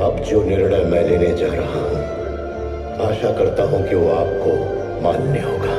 अब जो निर्णय मैं लेने जा रहा हूं, आशा करता हूं कि वो आपको मान्य होगा।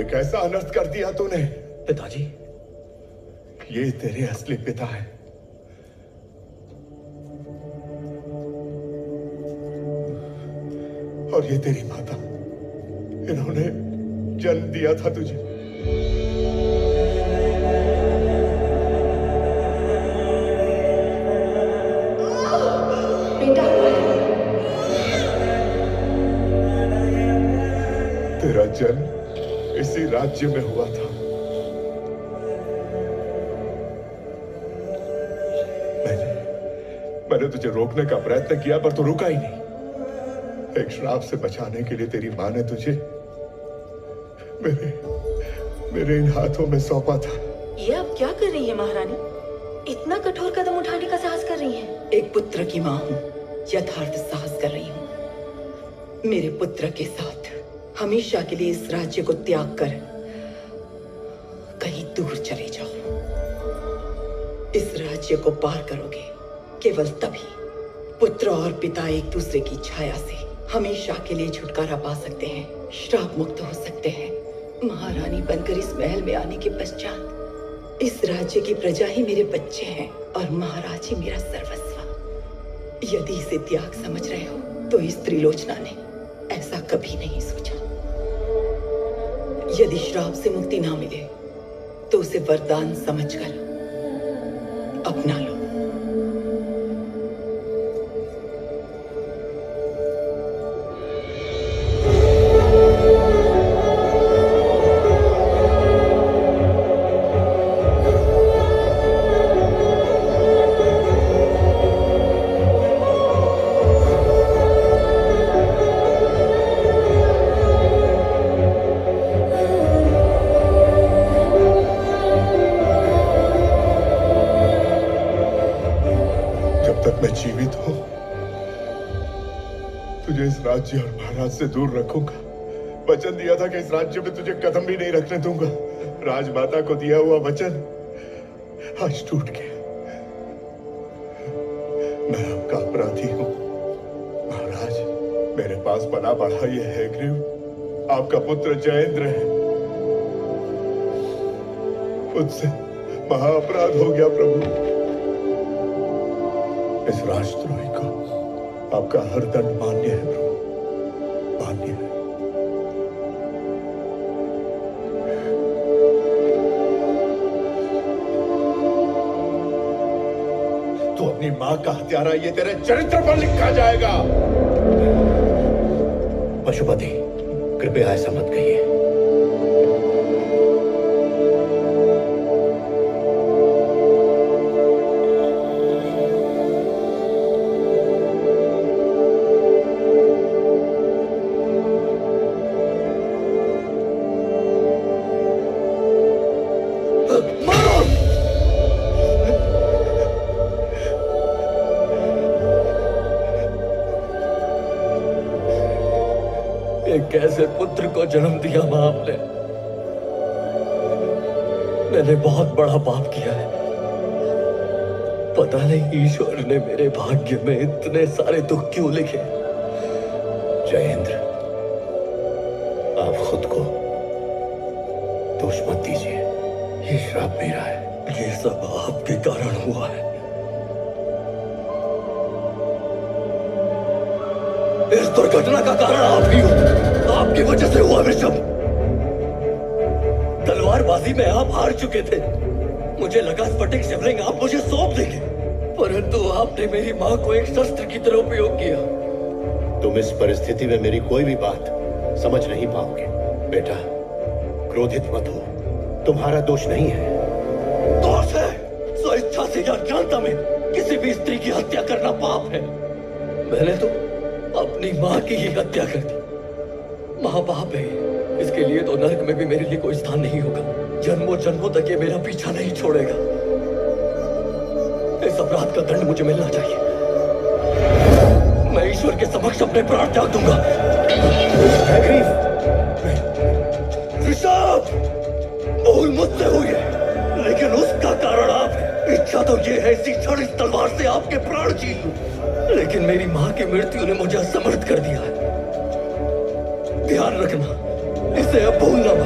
कैसा अनर्थ कर दिया तूने? पिताजी, ये तेरे असली पिता है। और ये तेरी माता। इन्होंने जन्म दिया था तुझे। बेटा, तेरा जन्म इसी राज्य में हुआ था। मैंने तुझे रोकने का प्रयत्न किया पर तू रुका ही नहीं। एक श्राप से बचाने के लिए तेरी मां ने तुझे मेरे इन हाथों में सौंपा था। ये अब क्या कर रही है महारानी? इतना कठोर कदम उठाने का साहस कर रही हैं? एक पुत्र की मां हूं, यथार्थ साहस कर रही हूं। मेरे पुत्र के साथ हमेशा के लिए इस राज्य को त्याग कर कहीं दूर चले जाओ। इस राज्य को पार करोगे केवल तभी पुत्र और पिता एक दूसरे की छाया से हमेशा के लिए छुटकारा पा सकते हैं, श्राप मुक्त हो सकते हैं। महारानी बनकर इस महल में आने के पश्चात इस राज्य की प्रजा ही मेरे बच्चे हैं और महाराज ही मेरा सर्वस्व। यदि इसे त्याग समझ रहे हो तो इस त्रिलोचना ने ऐसा कभी नहीं सोचा। यदि श्राप से मुक्ति ना मिले तो उसे वरदान समझकर अपना लो। तुझे इस राज्य और महाराज से दूर रखूंगा। वचन दिया था कि इस राज्य में तुझे कदम भी नहीं रखने दूंगा। राजमाता को दिया हुआ वचन आज टूट गया। मैं आपका अपराधी हूं। महाराज, मेरे पास बना बढ़ा ये हैग्रीव आपका पुत्र जयेंद्र है। मुझसे महाअपराध हो गया प्रभु। इस राजद्रोही को आपका हर दंड मान्य है प्रभु, मान्य है। तू अपनी मां का हत्यारा, ये तेरे चरित्र पर लिखा जाएगा। पशुपति, कृपया ऐसा मत कहिए। कैसे पुत्र को जन्म दिया मां आपने। मैंने बहुत बड़ा पाप किया है। पता नहीं ईश्वर ने मेरे भाग्य में इतने सारे दुख क्यों लिखे। जयेंद्र, आप खुद को दोष मत दीजिए। ये श्राप मेरा है। ये सब आपके कारण हुआ है। इस दुर्घटना का कारण आप ही हो। आपकी वजह से हुआ विषम। तलवारबाजी में आप हार चुके थे। मुझे लगा स्फटिक शिवलिंग आप मुझे सौंप देंगे, परंतु आपने मेरी मां को एक शस्त्र की तरह उपयोग किया। तुम इस परिस्थिति में मेरी कोई भी बात समझ नहीं पाओगे। बेटा, क्रोधित मत हो। तुम्हारा दोष नहीं है। दोष है? स्वेच्छा से या जानता में किसी भी स्त्री की हत्या करना पाप है। मैंने तो अपनी मां की ही हत्या कर दी। मां पाप है, इसके लिए तो नरक में भी मेरे लिए कोई स्थान नहीं होगा। जन्मों जन्मों तक ये मेरा पीछा नहीं छोड़ेगा। इस अपराध का दंड मुझे मिलना चाहिए। मैं ईश्वर के समक्ष अपने प्राण त्याग दूंगा। ऋषभ, भूल मुझसे हुई है, लेकिन उसका कारण आप है। इच्छा तो ये है इसी क्षण इस तलवार से आपके प्राण छीन लूं, लेकिन मेरी मां की मृत्यु ने मुझे असमर्थ कर दिया है। ध्यान रखना, इसे अब भूलना मत।